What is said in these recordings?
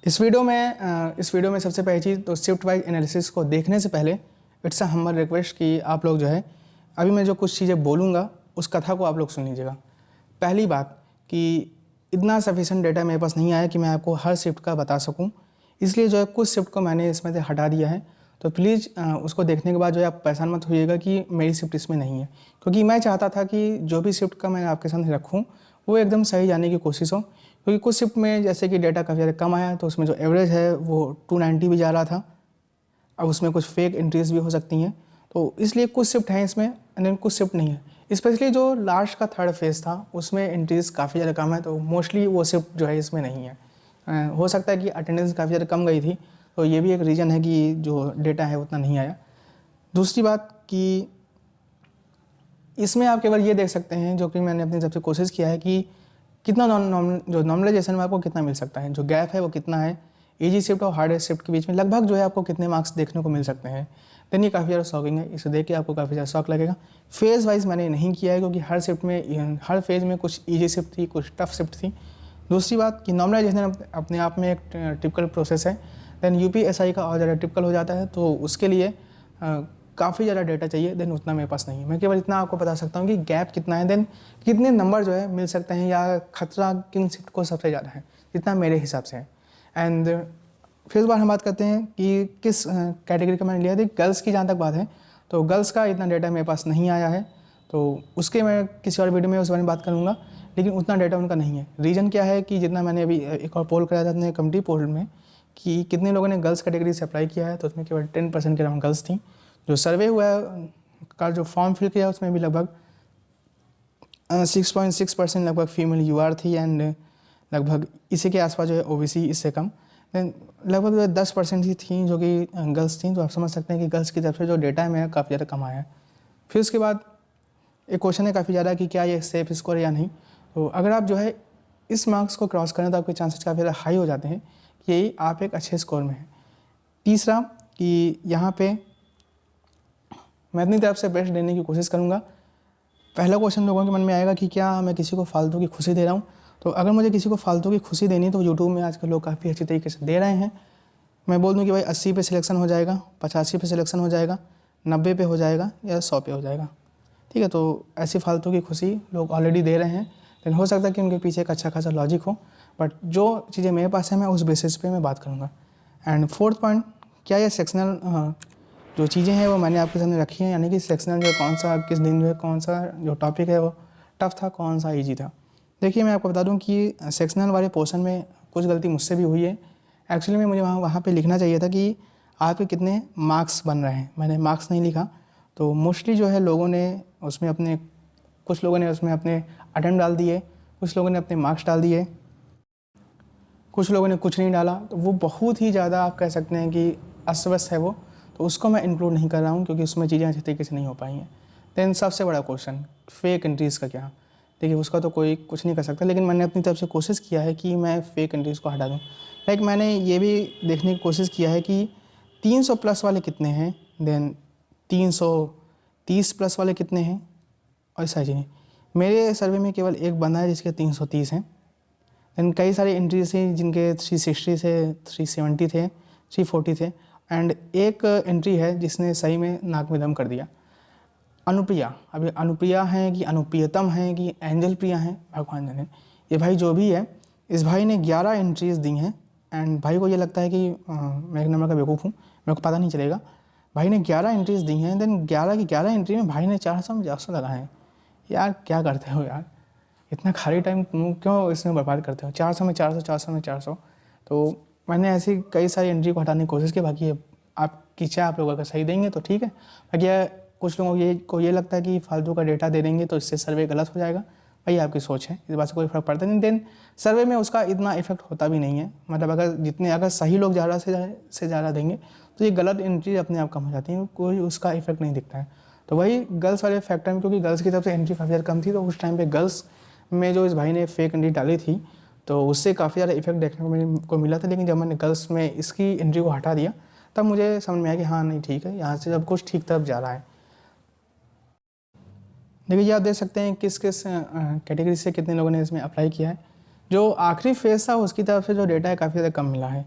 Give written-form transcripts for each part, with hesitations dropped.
इस वीडियो में सबसे पहली चीज़ तो शिफ्ट वाइज एनालिसिस को देखने से पहले इट्स अ हम्बल रिक्वेस्ट कि आप लोग जो है अभी मैं जो कुछ चीज़ें बोलूँगा उस कथा को आप लोग सुन लीजिएगा। पहली बात कि इतना सफिशेंट डेटा मेरे पास नहीं आया कि मैं आपको हर शिफ्ट का बता सकूं, इसलिए जो है कुछ शिफ्ट को मैंने इसमें से हटा दिया है। तो प्लीज़ उसको देखने के बाद जो है आप परेशान मत होइएगा कि मेरी शिफ्ट इसमें नहीं है, क्योंकि मैं चाहता था कि जो भी शिफ्ट का मैं आपके सामने रखूँ वो एकदम सही जाने की कोशिश हो। क्योंकि कुछ शिफ्ट में जैसे कि डेटा काफ़ी ज़्यादा कम आया तो उसमें जो एवरेज है वो 290 भी जा रहा था। अब उसमें कुछ फेक एंट्रीज भी हो सकती हैं, तो इसलिए कुछ शिफ्ट हैं इसमें एंड कुछ शिफ्ट नहीं है। स्पेशली जो लास्ट का थर्ड फेज़ था उसमें एंट्रीज काफ़ी ज़्यादा कम है, तो मोस्टली वो शिफ्ट जो है इसमें नहीं है। हो सकता है कि अटेंडेंस काफ़ी ज़्यादा कम गई थी, तो ये भी एक रीज़न है कि जो डेटा है उतना नहीं आया। दूसरी बात कि इसमें आप केवल ये देख सकते हैं, जो कि मैंने अपनी तरफ से कोशिश किया है, कि कितना जो नॉर्मलाइजेशन में आपको कितना मिल सकता है, जो गैप है वो कितना है इजी शिफ्ट और हार्ड शिफ्ट के बीच में, लगभग जो है आपको कितने मार्क्स देखने को मिल सकते हैं। देन ये काफ़ी ज़्यादा शॉकिंग है, इसे देख के आपको काफ़ी ज़्यादा शॉक लगेगा। फेज़ वाइज मैंने नहीं किया है क्योंकि हर फेज़ में कुछ ईजी शिफ्ट थी, कुछ टफ शिफ्ट थी। दूसरी बात कि नॉर्मलाइजेशन अपने आप में एक टिपिकल प्रोसेस है। देन यूपीएसआई का और ज़्यादा टिपिकल हो जाता है, तो उसके लिए काफ़ी ज़्यादा डेटा चाहिए। देन उतना मेरे पास नहीं है। मैं केवल इतना आपको बता सकता हूँ कि गैप कितना है, देन कितने नंबर जो है मिल सकते हैं, या खतरा किन शिफ्ट को सबसे ज़्यादा है, जितना मेरे हिसाब से है। एंड फिर इस बार हम बात करते हैं कि किस कैटेगरी का मैंने लिया थी। गर्ल्स की जहाँ तक बात है तो गर्ल्स का इतना डेटा मेरे पास नहीं आया है, तो उसके मैं किसी और वीडियो में उस बारे में बात करूँगा, लेकिन उतना डेटा उनका नहीं है। रीज़न क्या है कि जितना मैंने अभी एक और पोल कराया था अपने कम्युनिटी पोल में कि कितने लोगों ने गर्ल्स कैटेगरी से अप्लाई किया है, तो उसमें केवल 10% के अराउंड गर्ल्स थी। जो सर्वे हुआ है का जो फॉर्म फिल किया उसमें भी लगभग 6.6% लगभग फीमेल यूआर थी, एंड लगभग इसी के आसपास जो है ओबीसी इससे कम। देन लगभग 10% ही थी जो कि गर्ल्स थी। तो आप समझ सकते हैं कि गर्ल्स की तरफ से जो डेटा है मेरा काफ़ी ज़्यादा कम आया है। फिर उसके बाद एक क्वेश्चन है काफ़ी ज़्यादा कि क्या ये सेफ स्कोर है या नहीं। तो अगर आप जो है इस मार्क्स को क्रॉस करें तो आपके चांसेस काफ़ी ज़्यादा हाई हो जाते हैं कि आप एक अच्छे स्कोर में हैं। तीसरा कि यहाँ पे मैं अपनी तरफ से बेस्ट देने की कोशिश करूँगा। पहला क्वेश्चन लोगों के मन में आएगा कि क्या मैं किसी को फालतू की खुशी दे रहा हूँ। तो अगर मुझे किसी को फालतू की खुशी देनी है तो यूट्यूब में आजकल लोग काफ़ी अच्छी तरीके से दे रहे हैं। मैं बोल दूँ कि भाई 80 पे सिलेक्शन हो जाएगा, 85 पे सिलेक्शन हो जाएगा, 90 पे हो जाएगा या 100 पे हो जाएगा, ठीक है। तो ऐसी फालतू की खुशी लोग ऑलरेडी दे रहे हैं। लेकिन हो सकता है कि उनके पीछे एक अच्छा खासा लॉजिक हो, बट जो चीज़ें मेरे पास है मैं उस बेसिस पे मैं बात करूँगा। एंड फोर्थ पॉइंट, क्या ये सेक्शनल जो चीज़ें हैं वो मैंने आपके सामने रखी हैं, यानी कि सेक्शनल जो कौन सा किस दिन जो है कौन सा जो टॉपिक है वो टफ था, कौन सा ईजी था। देखिए मैं आपको बता दूं कि सेक्शनल वाले पोर्शन में कुछ गलती मुझसे भी हुई है। एक्चुअली में मुझे वहाँ पे लिखना चाहिए था कि आपके कितने मार्क्स बन रहे हैं, मैंने मार्क्स नहीं लिखा। तो मोस्टली जो है लोगों ने उसमें अपने कुछ लोगों ने उसमें अपने अटेम्प्ट डाल दिए, कुछ लोगों ने अपने मार्क्स डाल दिए, कुछ लोगों ने कुछ नहीं डाला। तो वो बहुत ही ज़्यादा आप कह सकते हैं कि अस्त व्यस्त है वो, तो उसको मैं इंक्लूड नहीं कर रहा हूँ क्योंकि उसमें चीज़ें अच्छी तरीके से नहीं हो पाई हैं। देन सबसे बड़ा क्वेश्चन फेक एंट्रीज़ का क्या। देखिए उसका तो कोई कुछ नहीं कर सकता, लेकिन मैंने अपनी तरफ से कोशिश किया है कि मैं फेक एंट्रीज़ को हटा दूँ। लाइक मैंने ये भी देखने की कोशिश किया है कि 300 प्लस वाले कितने हैं, देन 330 प्लस वाले कितने हैं, और ऐसा चीज़ें। मेरे सर्वे में केवल एक बंदा है जिसके 330 हैं। देन कई सारी एंट्रीज थी जिनके 360 थे, 370 थे, 340 थे, एंड एक एंट्री है जिसने सही में नाक में दम कर दिया। अनुप्रिया, अभी अनुप्रिया हैं कि अनुप्रियतम हैं कि एंजल प्रिया हैं, भगवान जाने। ये भाई जो भी है, इस भाई ने 11 एंट्रीज दी हैं, एंड भाई को ये लगता है कि मैं एक नंबर का बेवकूफ़ हूँ, मेरे को पता नहीं चलेगा। भाई ने 11 एंट्रीज दी हैं, देन 11 की 11 एंट्री में भाई ने 400 में 400 लगाए हैं। यार क्या करते हो यार, इतना खाली टाइम तुम क्यों इसमें बर्बाद करते हो। 400 में 400, 400 में 400। तो मैंने ऐसी कई सारी एंट्री को हटाने की कोशिश की। बाकी आपकी इच्छा, आप लोग अगर सही देंगे तो ठीक है। बाकी कुछ लोगों को ये लगता है कि फालतू का डेटा दे देंगे तो इससे सर्वे गलत हो जाएगा। भाई आपकी सोच है, इस बात से कोई फ़र्क पड़ता नहीं। देन सर्वे में उसका इतना इफेक्ट होता भी नहीं है। मतलब अगर सही लोग ज़्यादा से ज़्यादा देंगे तो ये गलत एंट्री अपने आप कम हो जाती है, कोई उसका इफेक्ट नहीं दिखता है। तो वही गर्ल्स वाले फैक्टर में, क्योंकि गर्ल्स की तरफ से एंट्री काफ़ी ज़्यादा कम थी, तो उस टाइम पे गर्ल्स में जो इस भाई ने फेक एंट्री डाली थी तो उससे काफ़ी ज़्यादा इफेक्ट देखने को मिला था। लेकिन जब मैंने गर्ल्स में इसकी एंट्री को हटा दिया तब मुझे समझ में आया कि हाँ नहीं ठीक है, यहाँ से जब कुछ ठीक तरफ जा रहा है। देखिए ये आप देख सकते हैं किस किस कैटेगरी से कितने लोगों ने इसमें अप्लाई किया है। जो आखिरी फेज़ था उसकी तरफ से जो डेटा है काफ़ी ज़्यादा कम मिला है।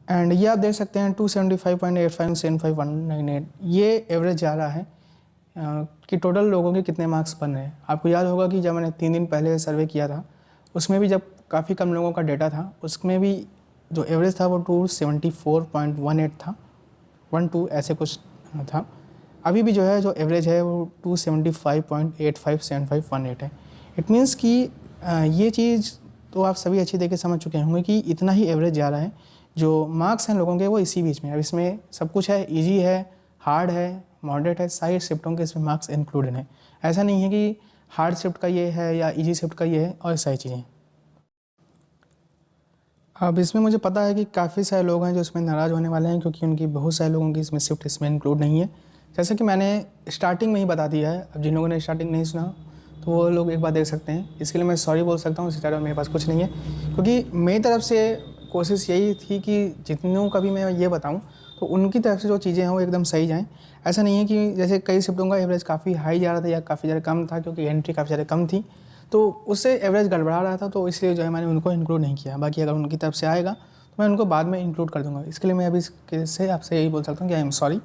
एंड ये आप देख सकते हैं 275.85 75198 ये एवरेज जा रहा है कि टोटल लोगों के कितने मार्क्स बन रहे हैं। आपको याद होगा कि जब मैंने 3 दिन पहले सर्वे किया था उसमें भी जब काफ़ी कम लोगों का डेटा था उसमें भी जो एवरेज था वो 274.18 था, 12 ऐसे कुछ था। अभी भी जो है जो एवरेज है वो 275.857518 है। इट मीन्स कि ये चीज़ तो आप सभी अच्छी तरीके समझ चुके होंगे कि इतना ही एवरेज जा रहा है। जो मार्क्स हैं लोगों के वो इसी बीच में। अब इसमें सब कुछ है, इजी है, हार्ड है, मॉडरेट है, सारी शिफ्टों के इसमें मार्क्स इंक्लूडेड हैं। ऐसा नहीं है कि हार्ड शिफ्ट का ये है या इजी शिफ्ट का ये है और सारी चीज़ें। अब इसमें मुझे पता है कि काफ़ी सारे लोग हैं जो इसमें नाराज़ होने वाले हैं क्योंकि उनकी बहुत सारे लोगों की इसमें शिफ्ट इसमें इंक्लूड नहीं है। जैसे कि मैंने स्टार्टिंग में ही बता दिया है। अब जिन लोगों ने स्टार्टिंग नहीं सुना तो वो लोग एक बार देख सकते हैं। इसके लिए मैं सॉरी बोल सकता हूँ, इससे ज़्यादा मेरे पास कुछ नहीं है क्योंकि मेरी तरफ से कोशिश यही थी कि जितनों का भी मैं ये बताऊँ तो उनकी तरफ से जो चीज़ें हैं वो एकदम सही जाएँ। ऐसा नहीं है कि जैसे कई शिफ्टों का एवरेज काफ़ी हाई जा रहा था या काफ़ी ज़्यादा कम था क्योंकि एंट्री काफ़ी ज़्यादा कम थी तो उससे एवरेज गड़बड़ा रहा था, तो इसलिए जो है मैंने उनको इंक्लूड नहीं किया। बाकी अगर उनकी तरफ से आएगा तो मैं उनको बाद में इंक्लूड कर दूँगा। इसके लिए मैं अभी इसके से आपसे यही बोल सकता हूँ कि आई एम सॉरी।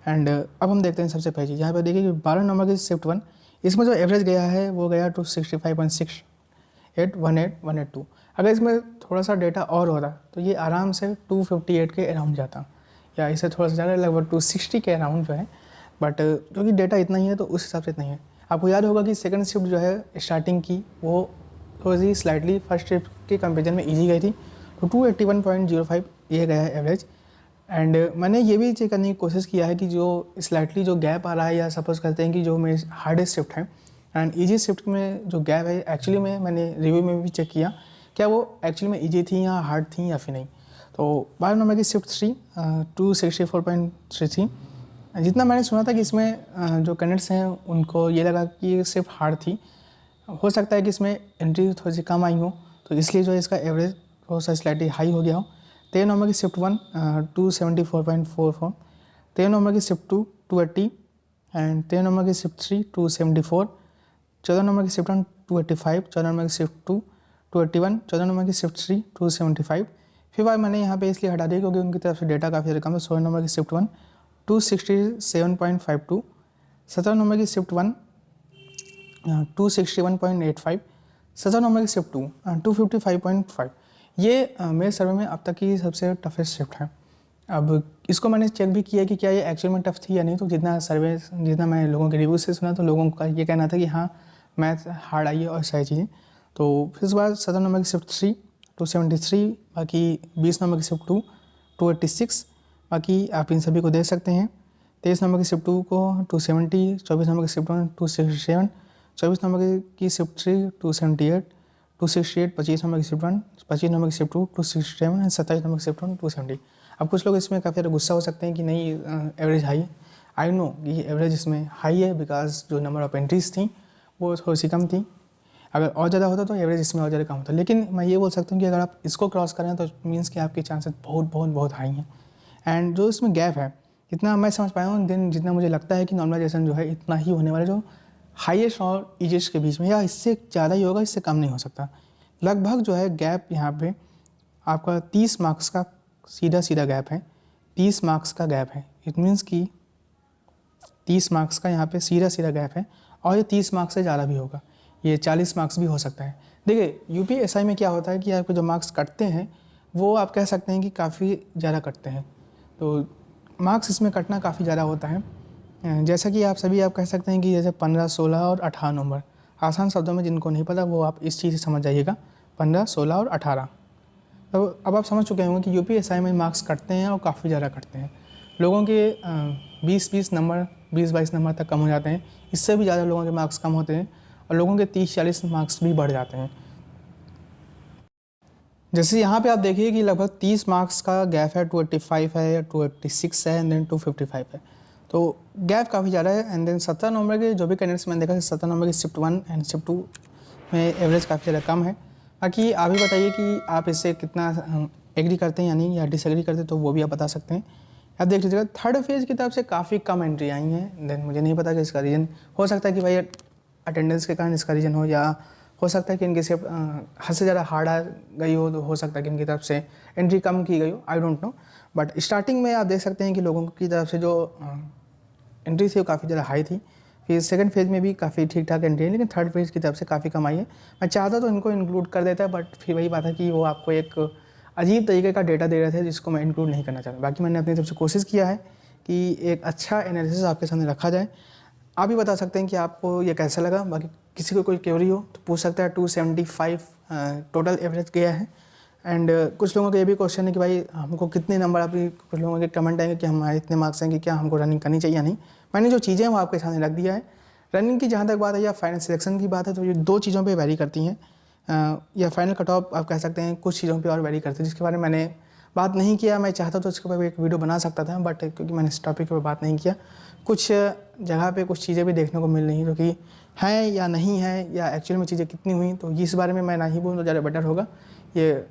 एंड अब हम देखते हैं सबसे पहली चीज़। यहाँ पर देखिए कि 12 नंबर की शिफ्ट 1 इसमें जो एवरेज गया है वो गया 265.681882। अगर इसमें थोड़ा सा डेटा और होता तो ये आराम से 258 के अराउंड जाता या इससे थोड़ा सा ज़्यादा लगभग 260 के अराउंड जो है। बट क्योंकि डेटा इतना ही है तो उस हिसाब से इतना ही है। आपको याद होगा कि सेकंड शिफ्ट जो है स्टार्टिंग की वो थोड़ी सी स्लाइटली फर्स्ट शिफ्ट के कंपेरिजन में इजी गई थी, तो 281.05 ये गया है एवरेज। एंड मैंने ये भी चेक करने की कोशिश किया है कि जो स्लाइटली जो गैप आ रहा है या सपोज करते हैं कि जो मेरी हार्डेस्ट शिफ्ट है एंड ईजी शिफ्ट में जो गैप है एक्चुअली में मैंने रिव्यू में भी चेक किया क्या वो एक्चुअली में ईजी थी या हार्ड थी या फिर नहीं। तो 12 नंबर की शिफ्ट 3 264.33 जितना मैंने सुना था कि इसमें जो कैंडिडेट्स हैं उनको ये लगा कि ये सिर्फ हार्ड थी। हो सकता है कि इसमें एंट्री थोड़ी सी कम आई हो तो इसलिए जो है इसका एवरेज थोड़ा सा स्लाइटली हाई हो गया हो। 13 नंबर की शिफ्ट 1 274.44, 13 नंबर की शिफ्ट 2 280 एंड 13 नंबर की शिफ्ट 3 274, 14 नंबर की शिफ्ट 1 285, 14 नंबर की शिफ्ट 2 281, 14 नंबर की शिफ्ट 3 275। फिर बार मैंने यहाँ पे इसलिए हटा दिया क्योंकि उनकी तरफ से डेटा काफ़ी ज़्यादा कम है। 16 नंबर की शिफ्ट 1 267.52, 17 नंबर की शिफ्ट 1 261.85, 17 नंबर की शिफ्ट 2 255.5। ये मेरे सर्वे में अब तक की सबसे टफेस्ट शिफ्ट है। अब इसको मैंने चेक भी किया कि क्या ये एक्चुअल में टफ थी या नहीं। तो जितना मैं लोगों के रिव्यू से सुना तो लोगों का ये कहना था कि हाँ मैथ हार्ड आई है और सारी चीज़ें। तो फिर उसके बाद 17 नंबर की शिफ्ट 3 273, बाकी 20 नंबर की शिफ्ट 2 286, बाकी आप इन सभी को देख सकते हैं। 23 नंबर की शिफ्ट 2 को 270, 24 नंबर की शिफ्ट 1 267, 24 नंबर की शिफ्ट 3 278, 268, 25 नंबर की शिफ्ट 1, 25 नंबर की शिफ्ट 2 267 एंड 27 नंबर की शिफ्ट 1 270। अब कुछ लोग इसमें काफ़ी ज़्यादा गुस्सा हो सकते हैं कि नहीं एवरेज हाई है। आई नो कि एवरेज इसमें हाई है बिकॉज जो नंबर ऑफ एंट्रीज थी वो थोड़ी सी कम थी। अगर और ज़्यादा होता तो एवरेज इसमें और ज़्यादा कम होता। लेकिन मैं ये बोल सकता हूँ कि अगर आप इसको क्रॉस करें तो मीन्स कि आपके चांसेस बहुत बहुत बहुत हाई हैं। एंड जो इसमें गैप है इतना मैं समझ पाया हूँ दिन जितना मुझे लगता है कि नॉर्मलाइजेशन जो है इतना ही होने वाला जो हाईएस्ट और ईजीएस्ट के बीच में, या इससे ज़्यादा ही होगा, इससे कम नहीं हो सकता। लगभग जो है गैप यहाँ पे आपका 30 मार्क्स का सीधा गैप है। 30 मार्क्स का गैप है। इट मीन्स कि 30 मार्क्स का यहाँ पे सीधा गैप है और ये 30 मार्क्स से ज़्यादा भी होगा। ये 40 मार्क्स भी हो सकता है। देखिए यूपीएसआई में क्या होता है कि आपके जो मार्क्स कटते हैं वो आप कह सकते हैं कि काफ़ी ज़्यादा कटते हैं। तो मार्क्स इसमें कटना काफ़ी ज़्यादा होता है। जैसा कि आप कह सकते हैं कि जैसे 15, 16 और 18 नंबर। आसान शब्दों में जिनको नहीं पता वो आप इस चीज़ से समझ जाइएगा, 15, 16 और 18। तो अब आप समझ चुके होंगे कि यूपीएसआई में मार्क्स कटते हैं और काफ़ी ज़्यादा कटते हैं। लोगों के 20-20 नंबर, 20-22 नंबर तक कम हो जाते हैं। इससे भी ज़्यादा लोगों के मार्क्स कम होते हैं और लोगों के 30-40 मार्क्स भी बढ़ जाते हैं। जैसे यहाँ पे आप देखिए कि लगभग 30 मार्क्स का गैप है, 285 है, 286 है एंड देन 255 है। तो गैप काफ़ी ज़्यादा है। एंड देन 17 नंबर के जो भी कैंडिडेट्स मैंने देखा कि 17 नंबर की शिफ्ट 1 एंड शिफ्ट 2 में एवरेज काफ़ी ज़्यादा कम है। बाकी आप ही बताइए कि आप इससे कितना एग्री करते हैं या नहीं, या डिसएग्री करते हैं, तो वो भी आप बता सकते हैं। आप देख लीजिएगा थर्ड फेज़ की तरफ से काफ़ी कम एंट्री आई हैं। देन मुझे नहीं पता कि इसका रीज़न हो सकता है कि भाई अटेंडेंस के कारण इसका रीज़न हो, या हो सकता है कि इनकी सिर्फ हद से ज़्यादा हार्ड आ गई हो सकता है कि इनकी तरफ से एंट्री कम की गई हो, I don't know. But starting में आप देख सकते हैं कि लोगों की तरफ से जो एंट्री थी वो काफ़ी ज़्यादा हाई थी। फिर सेकंड फेज़ में भी काफ़ी ठीक ठाक एंट्री है, लेकिन थर्ड फेज़ की तरफ से काफ़ी कम आई है। मैं चाहता तो इनको इंक्लूड कर देता, बट फिर वही बात है कि वो आपको एक अजीब तरीके का डेटा दे रहे थे जिसको मैं इंक्लूड नहीं करना चाहता। बाकी मैंने अपनी तरफ से कोशिश किया है कि एक अच्छा एनालिसिस आपके सामने रखा जाए। आप भी बता सकते हैं कि आपको ये कैसा लगा। बाकी किसी को कोई क्वेरी हो तो पूछ सकता है। 275 टोटल एवरेज गया है। एंड कुछ लोगों का ये भी क्वेश्चन है कि भाई हमको कितने नंबर, अभी कुछ लोगों के कमेंट आएंगे कि हमारे इतने मार्क्स हैं कि क्या हमको रनिंग करनी चाहिए या नहीं। मैंने जो चीज़ें हैं वो आपके सामने रख दिया है। रनिंग की जहाँ तक बात है या फाइनल सिलेक्शन की बात है तो ये 2 चीज़ों पे वैरी करती हैं, या फाइनल कट ऑफ आप कह सकते हैं कुछ चीज़ों पे और वैरी करती है, जिसके बारे में मैंने बात नहीं किया। मैं चाहता तो इसके ऊपर एक वीडियो बना सकता था, बट क्योंकि मैंने इस टॉपिक के ऊपर बात नहीं किया, कुछ जगह पे कुछ चीज़ें भी देखने को मिल रही हैं जो कि हैं या नहीं है, या एक्चुअल में चीज़ें कितनी हुई, तो इस बारे में मैं ना ही बोलूँ तो ज़्यादा बेटर होगा। ये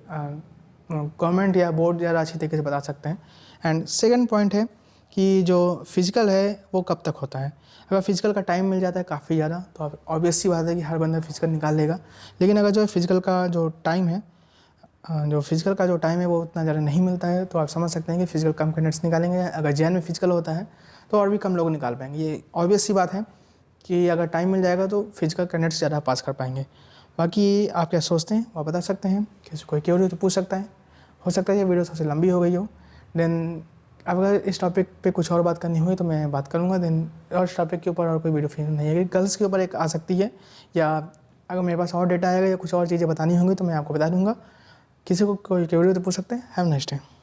गवर्नमेंट या बोर्ड ज़्यादा अच्छी तरीके से बता सकते हैं। एंड सेकंड पॉइंट है कि जो फिज़िकल है वो कब तक होता है। अगर फिज़िकल का टाइम मिल जाता है काफ़ी ज़्यादा तो ऑब्वियस सी बात है कि हर बंदा फिज़िकल निकाल लेगा। लेकिन अगर जो फिज़िकल का जो टाइम है वो उतना ज़्यादा नहीं मिलता है, तो आप समझ सकते हैं कि फिज़िकल कम कैंडिडेट्स निकालेंगे। अगर जेएन में फिज़िकल होता है तो और भी कम लोग निकाल पाएंगे। ये ऑब्वियस सी बात है कि अगर टाइम मिल जाएगा तो फिज़िकल कैंडिडेट्स ज़्यादा पास कर पाएंगे। बाकी आप क्या सोचते हैं वो बता सकते हैं। किसी कोई क्वेरी हो तो पूछ सकता है। हो सकता है ये वीडियो सबसे लंबी हो गई हो। देन अगर इस टॉपिक पे कुछ और बात करनी हुई तो मैं बात करूँगा। देन और इस टॉपिक के ऊपर और कोई वीडियो फिर नहीं है। गर्ल्स के ऊपर एक आ सकती है, या अगर मेरे पास और डेटा आएगा या कुछ और चीज़ें बतानी होंगी तो मैं आपको बता दूँगा। किसी को कोई क्वेरी हो तो पूछ सकते हैं। Have a nice day.